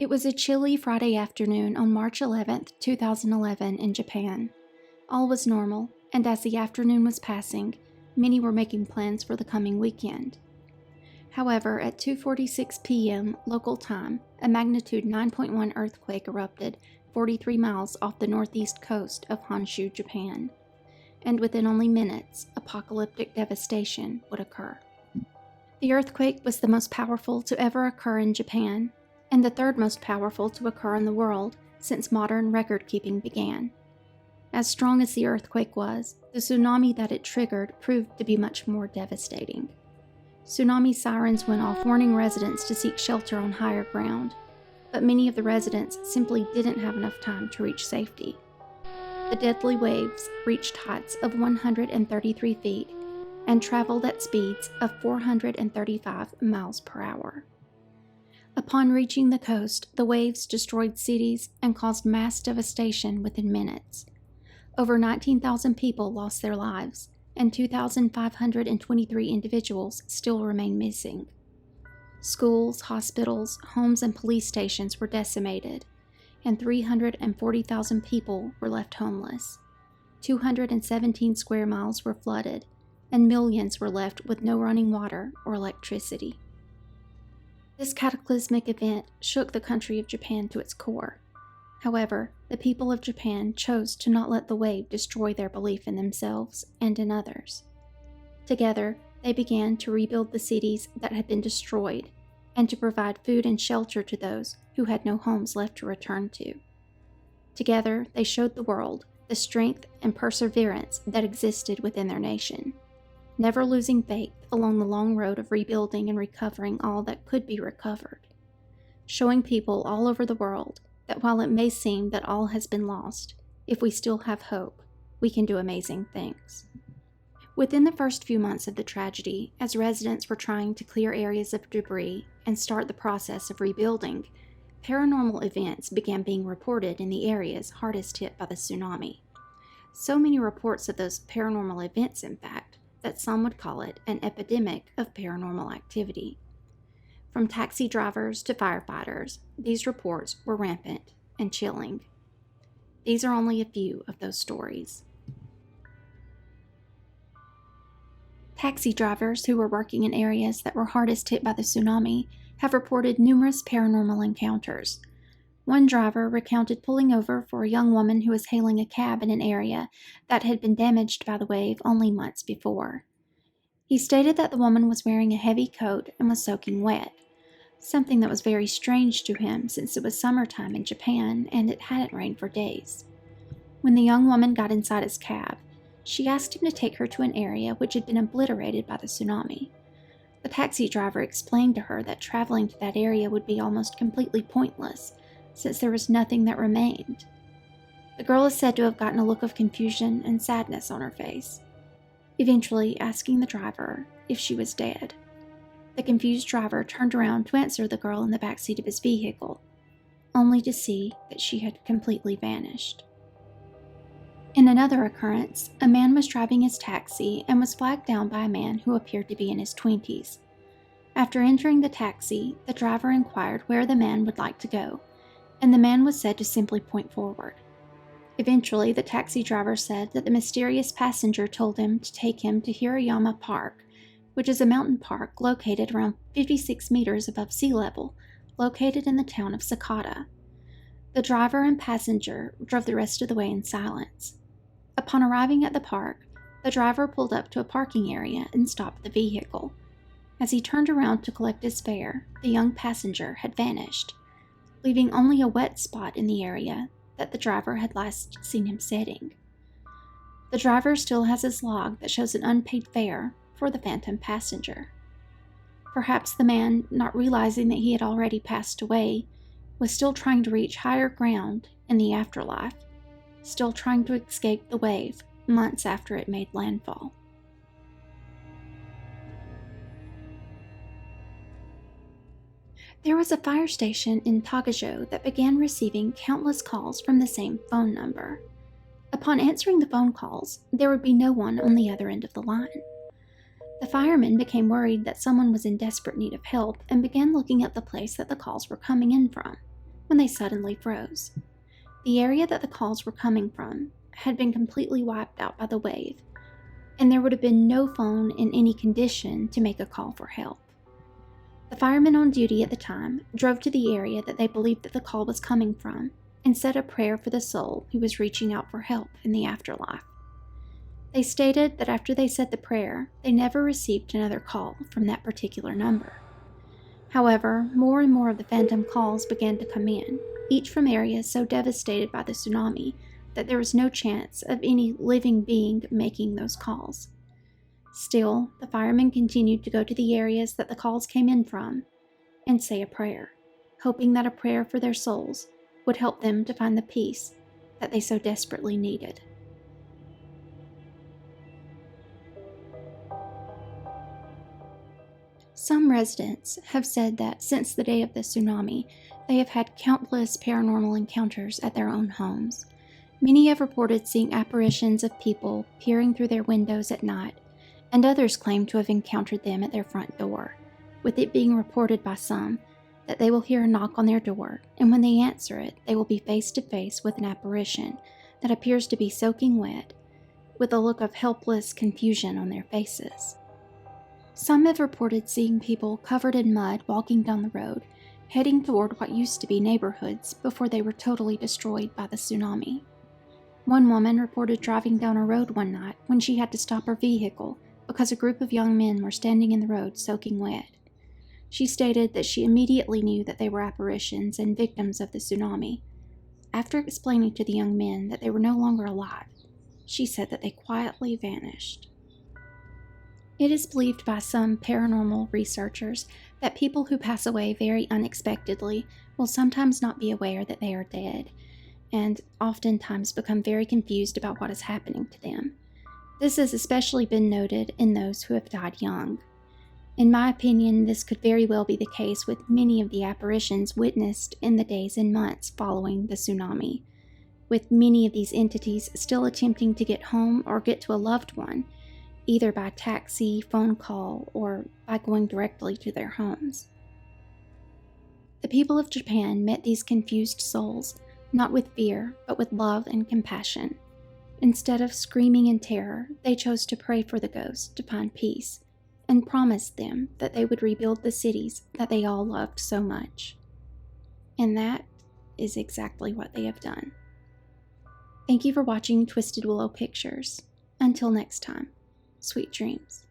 It was a chilly Friday afternoon on March 11th, 2011 in Japan. All was normal, and as the afternoon was passing, many were making plans for the coming weekend. However, at 2:46 p.m. local time, a magnitude 9.1 earthquake erupted 43 miles off the northeast coast of Honshu, Japan. And within only minutes, apocalyptic devastation would occur. The earthquake was the most powerful to ever occur in Japan, and the third most powerful to occur in the world since modern record-keeping began. As strong as the earthquake was, the tsunami that it triggered proved to be much more devastating. Tsunami sirens went off warning residents to seek shelter on higher ground, but many of the residents simply didn't have enough time to reach safety. The deadly waves reached heights of 133 feet and traveled at speeds of 435 miles per hour. Upon reaching the coast, the waves destroyed cities and caused mass devastation within minutes. Over 19,000 people lost their lives, and 2,523 individuals still remain missing. Schools, hospitals, homes, and police stations were decimated, and 340,000 people were left homeless. 217 square miles were flooded, and millions were left with no running water or electricity. This cataclysmic event shook the country of Japan to its core. However, the people of Japan chose to not let the wave destroy their belief in themselves and in others. Together, they began to rebuild the cities that had been destroyed and to provide food and shelter to those who had no homes left to return to. Together, they showed the world the strength and perseverance that existed within their nation, never losing faith along the long road of rebuilding and recovering all that could be recovered, showing people all over the world that while it may seem that all has been lost, if we still have hope, we can do amazing things. Within the first few months of the tragedy, as residents were trying to clear areas of debris and start the process of rebuilding, paranormal events began being reported in the areas hardest hit by the tsunami. So many reports of those paranormal events, in fact, that some would call it an epidemic of paranormal activity. From taxi drivers to firefighters, these reports were rampant and chilling. These are only a few of those stories. Taxi drivers who were working in areas that were hardest hit by the tsunami have reported numerous paranormal encounters. One driver recounted pulling over for a young woman who was hailing a cab in an area that had been damaged by the wave only months before. He stated that the woman was wearing a heavy coat and was soaking wet, something that was very strange to him since it was summertime in Japan and it hadn't rained for days. When the young woman got inside his cab, she asked him to take her to an area which had been obliterated by the tsunami. The taxi driver explained to her that traveling to that area would be almost completely pointless, since there was nothing that remained. The girl is said to have gotten a look of confusion and sadness on her face, eventually asking the driver if she was dead. The confused driver turned around to answer the girl in the backseat of his vehicle, only to see that she had completely vanished. In another occurrence, a man was driving his taxi and was flagged down by a man who appeared to be in his 20s. After entering the taxi, the driver inquired where the man would like to go, and the man was said to simply point forward. Eventually, the taxi driver said that the mysterious passenger told him to take him to Hirayama Park, which is a mountain park located around 56 meters above sea level, located in the town of Sakata. The driver and passenger drove the rest of the way in silence. Upon arriving at the park, the driver pulled up to a parking area and stopped the vehicle. As he turned around to collect his fare, the young passenger had vanished, leaving only a wet spot in the area that the driver had last seen him sitting. The driver still has his log that shows an unpaid fare for the phantom passenger. Perhaps the man, not realizing that he had already passed away, was still trying to reach higher ground in the afterlife, still trying to escape the wave months after it made landfall. There was a fire station in Tagajo that began receiving countless calls from the same phone number. Upon answering the phone calls, there would be no one on the other end of the line. The firemen became worried that someone was in desperate need of help and began looking at the place that the calls were coming in from. when they suddenly froze. The area that the calls were coming from had been completely wiped out by the wave, and there would have been no phone in any condition to make a call for help. The firemen on duty at the time drove to the area that they believed that the call was coming from and said a prayer for the soul who was reaching out for help in the afterlife. They stated that after they said the prayer, they never received another call from that particular number. However, more and more of the phantom calls began to come in, each from areas so devastated by the tsunami that there was no chance of any living being making those calls. Still, the firemen continued to go to the areas that the calls came in from and say a prayer, hoping that a prayer for their souls would help them to find the peace that they so desperately needed. Some residents have said that since the day of the tsunami, they have had countless paranormal encounters at their own homes. Many have reported seeing apparitions of people peering through their windows at night, and others claim to have encountered them at their front door, with it being reported by some that they will hear a knock on their door, and when they answer it, they will be face to face with an apparition that appears to be soaking wet, with a look of helpless confusion on their faces. Some have reported seeing people covered in mud walking down the road, heading toward what used to be neighborhoods before they were totally destroyed by the tsunami. One woman reported driving down a road one night when she had to stop her vehicle because a group of young men were standing in the road soaking wet. She stated that she immediately knew that they were apparitions and victims of the tsunami. After explaining to the young men that they were no longer alive, she said that they quietly vanished. It is believed by some paranormal researchers that people who pass away very unexpectedly will sometimes not be aware that they are dead, and oftentimes become very confused about what is happening to them. This has especially been noted in those who have died young. In my opinion, this could very well be the case with many of the apparitions witnessed in the days and months following the tsunami, with many of these entities still attempting to get home or get to a loved one, either by taxi, phone call, or by going directly to their homes. The people of Japan met these confused souls not with fear, but with love and compassion. Instead of screaming in terror, they chose to pray for the ghosts to find peace, and promised them that they would rebuild the cities that they all loved so much. And that is exactly what they have done. Thank you for watching Twisted Willow Pictures. Until next time, sweet dreams.